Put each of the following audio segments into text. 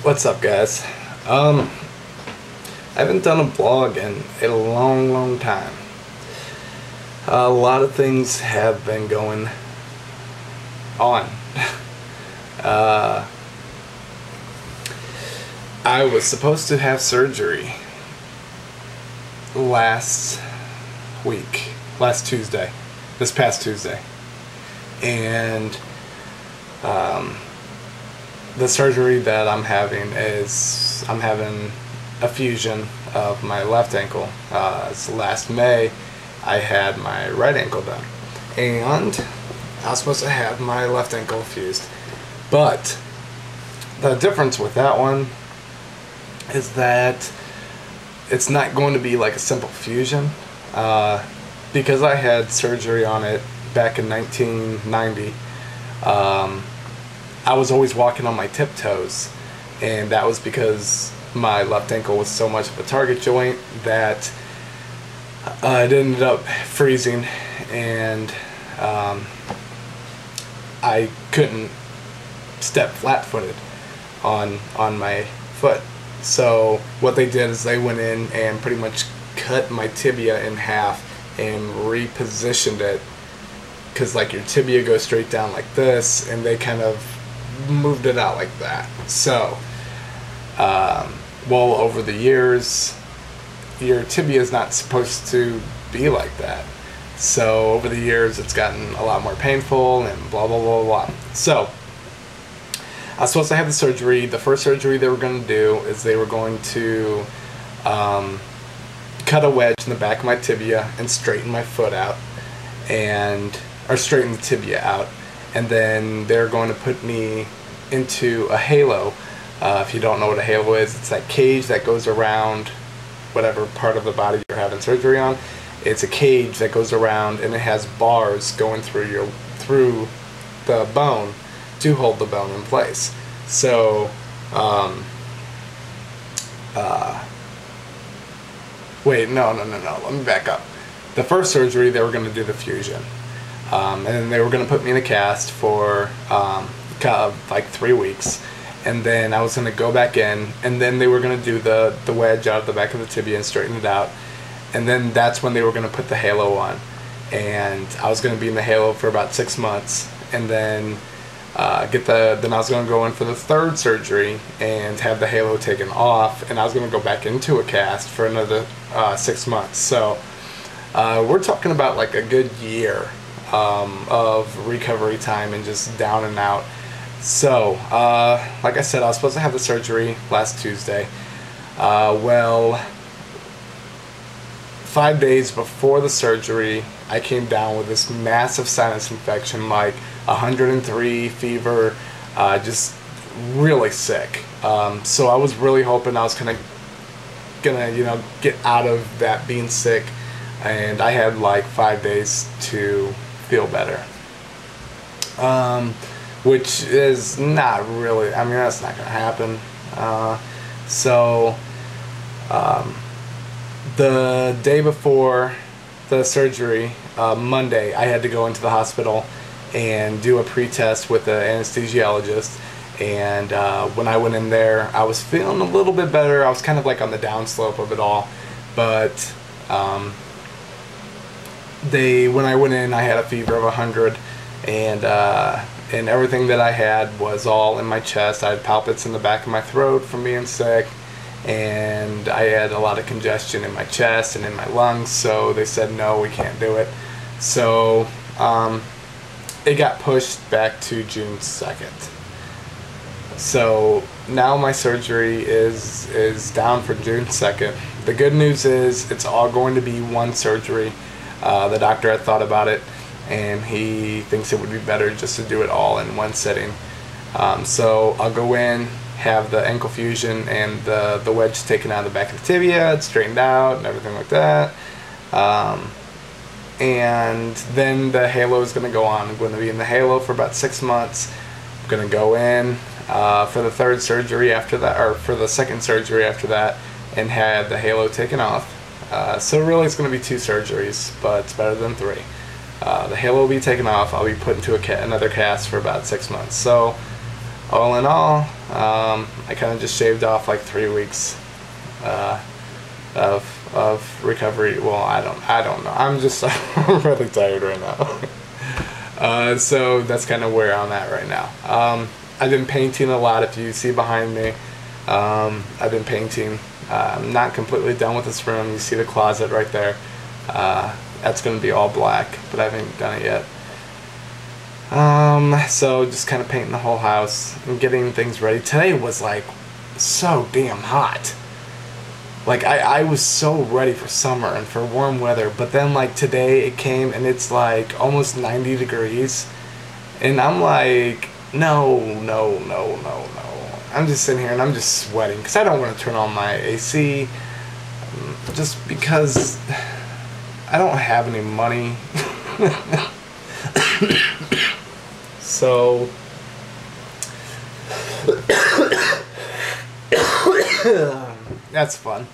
What's up, guys? I haven't done a vlog in a long time. A lot of things have been going on. I was supposed to have surgery last Tuesday, this past Tuesday, and the surgery that I'm having is I'm having a fusion of my left ankle. Last May I had my right ankle done, and I was supposed to have my left ankle fused, but the difference with that one is that it's not going to be like a simple fusion, because I had surgery on it back in 1990. I was always walking on my tiptoes, and that was because my left ankle was so much of a target joint that it ended up freezing, and I couldn't step flat-footed on my foot. So what they did is they went in and pretty much cut my tibia in half and repositioned it, because like your tibia goes straight down like this, and they kind of moved it out like that. So well, over the years your tibia is not supposed to be like that, so over the years it's gotten a lot more painful and blah blah blah blah. So I was supposed to have the surgery. The first surgery they were going to do is they were going to cut a wedge in the back of my tibia and straighten my foot out, or straighten the tibia out, and then they're going to put me into a halo. If you don't know what a halo is, it's that cage that goes around whatever part of the body you're having surgery on. It's a cage that goes around, and it has bars going through the bone to hold the bone in place. So wait, no, let me back up. The first surgery, they were going to do the fusion, and then they were going to put me in a cast for like 3 weeks, and then I was going to go back in, and then they were going to do the wedge out of the back of the tibia and straighten it out, and then that's when they were going to put the halo on, and I was going to be in the halo for about 6 months, and then then I was going to go in for the third surgery and have the halo taken off, and I was going to go back into a cast for another 6 months. So we're talking about like a good year of recovery time and just down and out. So like I said, I was supposed to have the surgery last Tuesday. Well, 5 days before the surgery, I came down with this massive sinus infection, like 103 fever, just really sick. So I was really hoping I was gonna get out of that being sick, and I had like 5 days to feel better, which is not really, I mean, that's not gonna happen. The day before the surgery, Monday, I had to go into the hospital and do a pre-test with the anesthesiologist, and when I went in there, I was feeling a little bit better. I was kind of like on the downslope of it all, but when I went in, I had a fever of 100, and everything that I had was all in my chest. I had palpitations in the back of my throat from being sick, and I had a lot of congestion in my chest and in my lungs, so they said no, we can't do it. So it got pushed back to June 2nd. So now my surgery is down for June 2nd. The good news is it's all going to be one surgery. The doctor had thought about it, and he thinks it would be better just to do it all in one sitting. So I'll go in, have the ankle fusion and the wedge taken out of the back of the tibia, it's straightened out and everything like that. And then the halo is going to go on. I'm going to be in the halo for about 6 months. I'm going to go in for the third surgery after that, or for the second surgery after that, and have the halo taken off. So really it's going to be 2 surgeries, but it's better than 3. The halo will be taken off. I'll be put into another cast for about 6 months. So all in all, I kind of just shaved off like 3 weeks of recovery. Well, I don't know. I'm just I'm really tired right now. So that's kind of where I'm at right now. I've been painting a lot. If you see behind me, I've been painting. I'm not completely done with this room. You see the closet right there. That's going to be all black, but I haven't done it yet. So just kind of painting the whole house and getting things ready. Today was like so damn hot. Like I was so ready for summer and for warm weather, but then like today it came and it's like almost 90 degrees, and I'm like, no. I'm just sitting here and I'm just sweating because I don't want to turn on my AC, just because I don't have any money. So that's fun.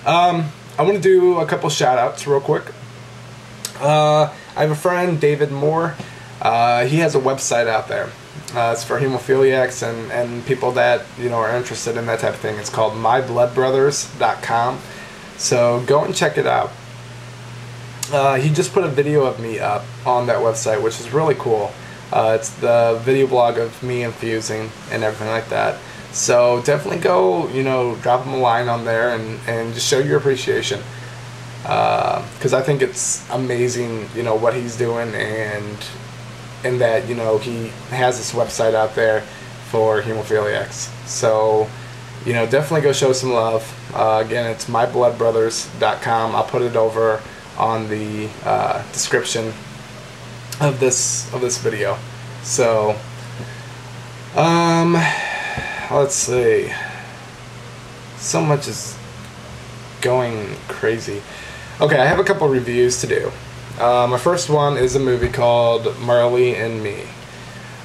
I want to do a couple shout outs real quick. I have a friend, David Moore. He has a website out there. It's for hemophiliacs and people that, you know, are interested in that type of thing. It's called mybloodbrothers.com. So go and check it out. He just put a video of me up on that website, which is really cool. It's the video blog of me infusing and everything like that. So definitely go, you know, drop him a line on there and just show your appreciation. Because I think it's amazing, you know, what he's doing, and that, you know, he has this website out there for hemophiliacs. So, you know, definitely go show some love. Again, it's mybloodbrothers.com. I'll put it over on the description of this video. So, let's see. So much is going crazy. Okay, I have a couple reviews to do. My first one is a movie called Marley and Me.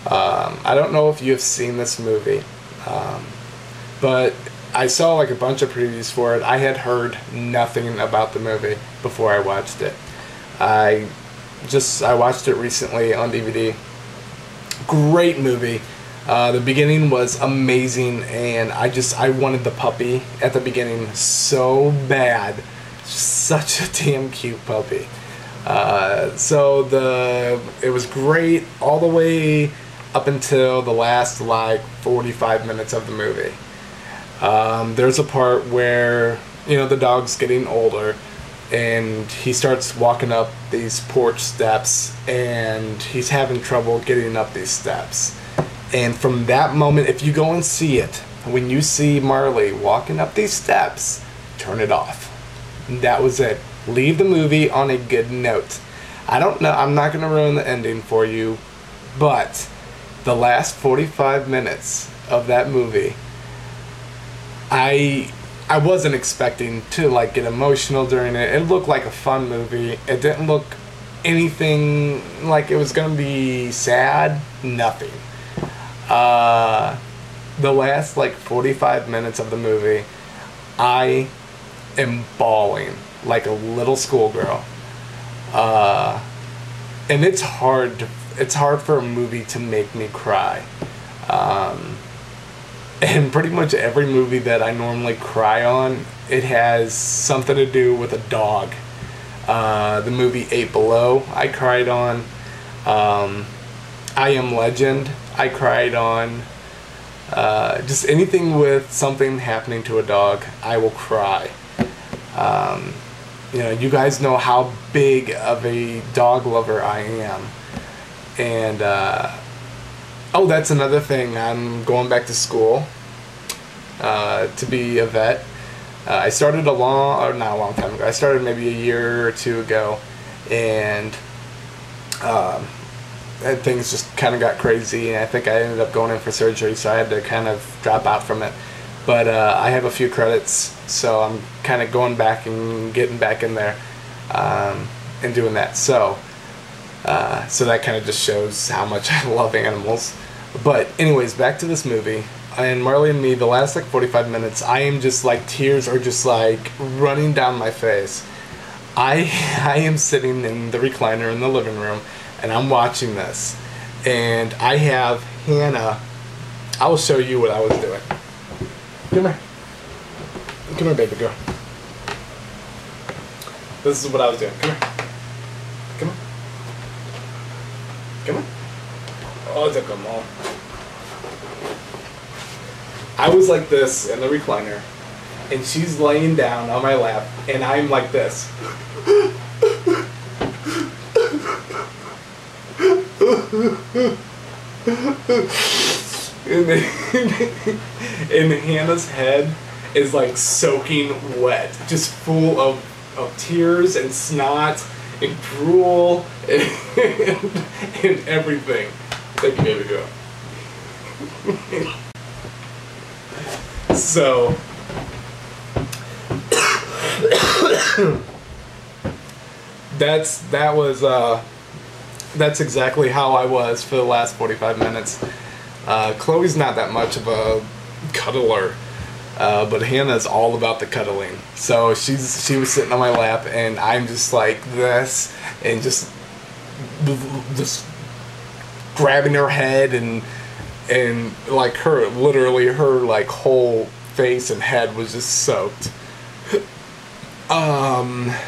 I don't know if you've seen this movie, but I saw like a bunch of previews for it. I had heard nothing about the movie before I watched it. I watched it recently on DVD. Great movie. The beginning was amazing, and I wanted the puppy at the beginning so bad. Such a damn cute puppy. So it was great all the way up until the last like 45 minutes of the movie. There's a part where, you know, the dog's getting older and he starts walking up these porch steps and he's having trouble getting up these steps. And from that moment, if you go and see it, when you see Marley walking up these steps, turn it off. That was it. Leave the movie on a good note. I don't know, I'm not going to ruin the ending for you, but the last 45 minutes of that movie, I wasn't expecting to like get emotional during it. It looked like a fun movie. It didn't look anything like it was going to be sad. Nothing. The last like 45 minutes of the movie, I am bawling like a little schoolgirl. And it's hard for a movie to make me cry. And pretty much every movie that I normally cry on, it has something to do with a dog. The movie 8 Below, I cried on. I Am Legend, I cried on. Just anything with something happening to a dog, I will cry. You know, you guys know how big of a dog lover I am. And, oh, that's another thing. I'm going back to school to be a vet. I started not a long time ago. I started maybe a year or two ago. And things just kind of got crazy. And I think I ended up going in for surgery, so I had to kind of drop out from it. But I have a few credits, so I'm kind of going back and getting back in there and doing that. So that kind of just shows how much I love animals. But anyways, back to this movie. And Marley and Me, the last like 45 minutes, I am just like, tears are just like running down my face. I am sitting in the recliner in the living room, and I'm watching this. And I have Hannah I will show you what I was doing. Come here. Come here, baby girl. This is what I was doing. Come here. Come on. Come on. Oh, it took them all. I was like this in the recliner, and she's laying down on my lap, and I'm like this. And Hannah's head is like soaking wet, just full of tears and snot and drool and everything. Thank you, baby girl. So that's exactly how I was for the last 45 minutes. Chloe's not that much of a cuddler, but Hannah's all about the cuddling. So she was sitting on my lap, and I'm just like this, and just grabbing her head, and like literally her like whole face and head was just soaked.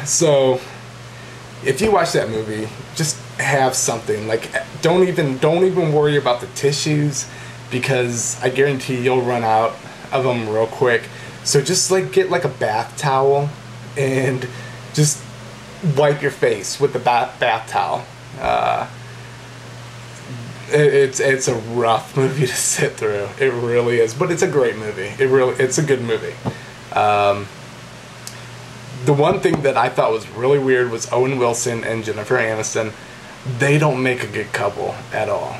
So if you watch that movie, just have something, like don't even worry about the tissues, because I guarantee you'll run out of them real quick. So just like get like a bath towel and just wipe your face with the bath towel. It's a rough movie to sit through. It really is, but it's a great movie. It's a good movie. The one thing that I thought was really weird was Owen Wilson and Jennifer Aniston. They don't make a good couple at all.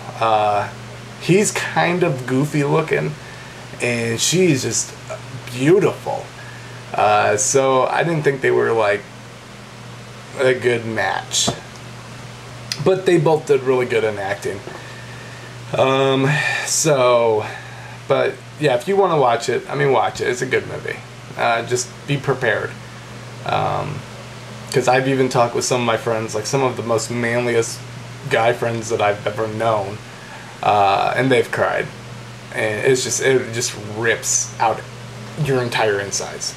He's kind of goofy looking, and she's just beautiful. So I didn't think they were like a good match. But they both did really good in acting. But yeah, if you want to watch it, I mean, watch it. It's a good movie. Just be prepared. Because I've even talked with some of my friends, like some of the most manliest guy friends that I've ever known, and they've cried, and it just rips out your entire insides.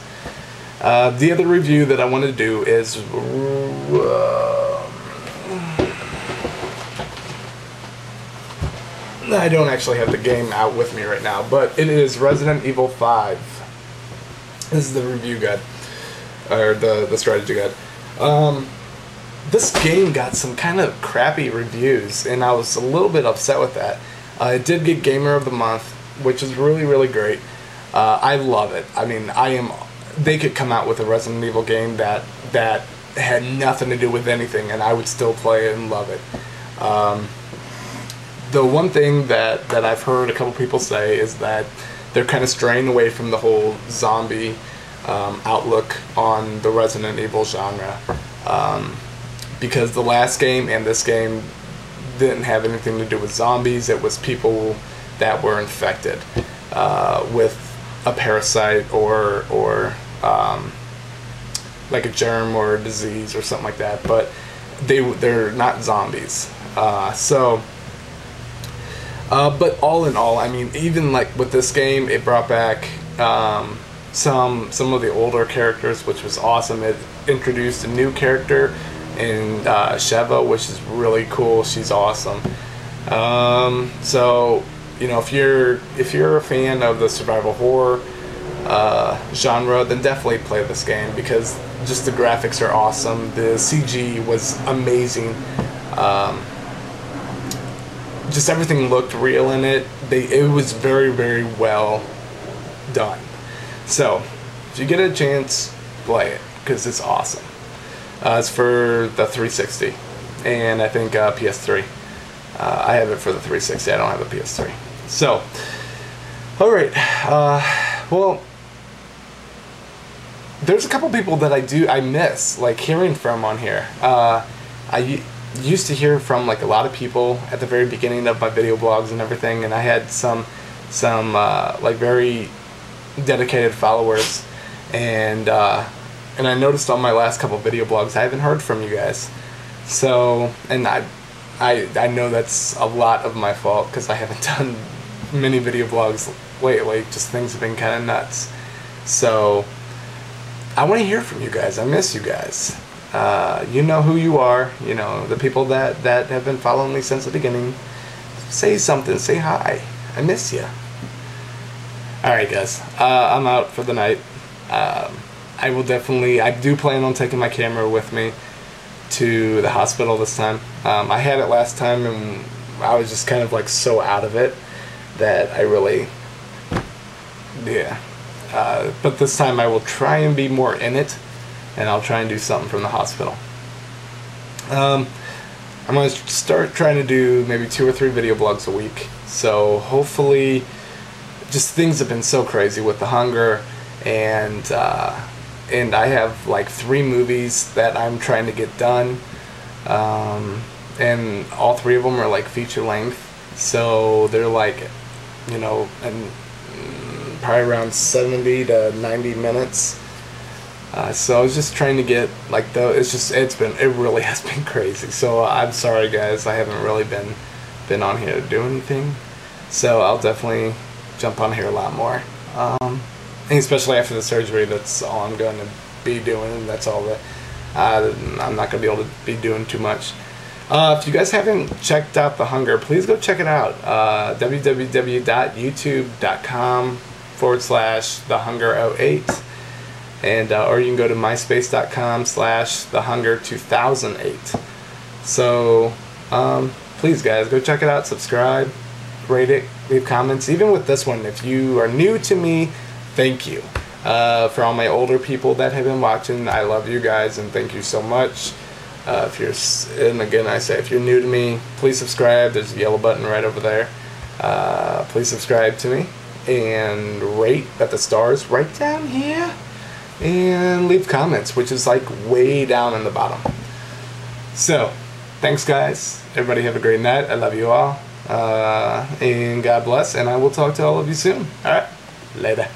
The other review that I want to do is I don't actually have the game out with me right now, but it is Resident Evil 5. This is the review guide, or the strategy guide. This game got some kind of crappy reviews, and I was a little bit upset with that. It did get Gamer of the Month, which is really, really great. I love it. I mean, they could come out with a Resident Evil game that had nothing to do with anything, and I would still play it and love it. The one thing that I've heard a couple people say is that they're kind of straying away from the whole zombie outlook on the Resident Evil genre, because the last game and this game didn't have anything to do with zombies. It was people that were infected with a parasite or like a germ or a disease or something like that, but they're not zombies. But all in all, I mean, even like with this game, it brought back some of the older characters, which was awesome. It introduced a new character in Sheva, which is really cool. She's awesome. So you know, if you're a fan of the survival horror genre, then definitely play this game, because just the graphics are awesome. The CG was amazing. Just everything looked real in it. It was very, very well done. So, if you get a chance, play it, because it's awesome. It's for the 360, and I think PS3. I have it for the 360. I don't have a PS3. So, alright. Well, there's a couple people that I miss, like, hearing from on here. I used to hear from like a lot of people at the very beginning of my video blogs and everything, and I had some like very dedicated followers, and I noticed on my last couple video blogs I haven't heard from you guys. So, and I know that's a lot of my fault, because I haven't done mini video blogs lately. Just things have been kind of nuts. So I want to hear from you guys. I miss you guys. You know who you are. You know, the people that have been following me since the beginning. Say something. Say hi. I miss you. Alright guys, I'm out for the night. I do plan on taking my camera with me to the hospital this time. I had it last time and I was just kind of like so out of it that I really, yeah. But this time I will try and be more in it, and I'll try and do something from the hospital. I'm going to start trying to do maybe 2 or 3 video blogs a week. So hopefully, just things have been so crazy with the hunger, and I have like 3 movies that I'm trying to get done, and all 3 of them are like feature length, so they're like, you know, and probably around 70 to 90 minutes. So I was just trying to get like it really has been crazy. So I'm sorry guys, I haven't really been on here to do anything. So I'll definitely jump on here a lot more. And especially after the surgery, that's all I'm going to be doing, and that's all that I'm not going to be able to be doing too much. If you guys haven't checked out The Hunger, please go check it out. www.youtube.com/thehunger08, and or you can go to myspace.com/thehunger2008. So please guys, go check it out, subscribe, rate it, leave comments. Even with this one, if you are new to me, thank you. For all my older people that have been watching, I love you guys and thank you so much. And again I say, if you're new to me, please subscribe. There's a yellow button right over there. Please subscribe to me and rate at the stars right down here, and leave comments, which is like way down in the bottom. So thanks guys, everybody have a great night. I love you all, and God bless, and I will talk to all of you soon. Alright, later.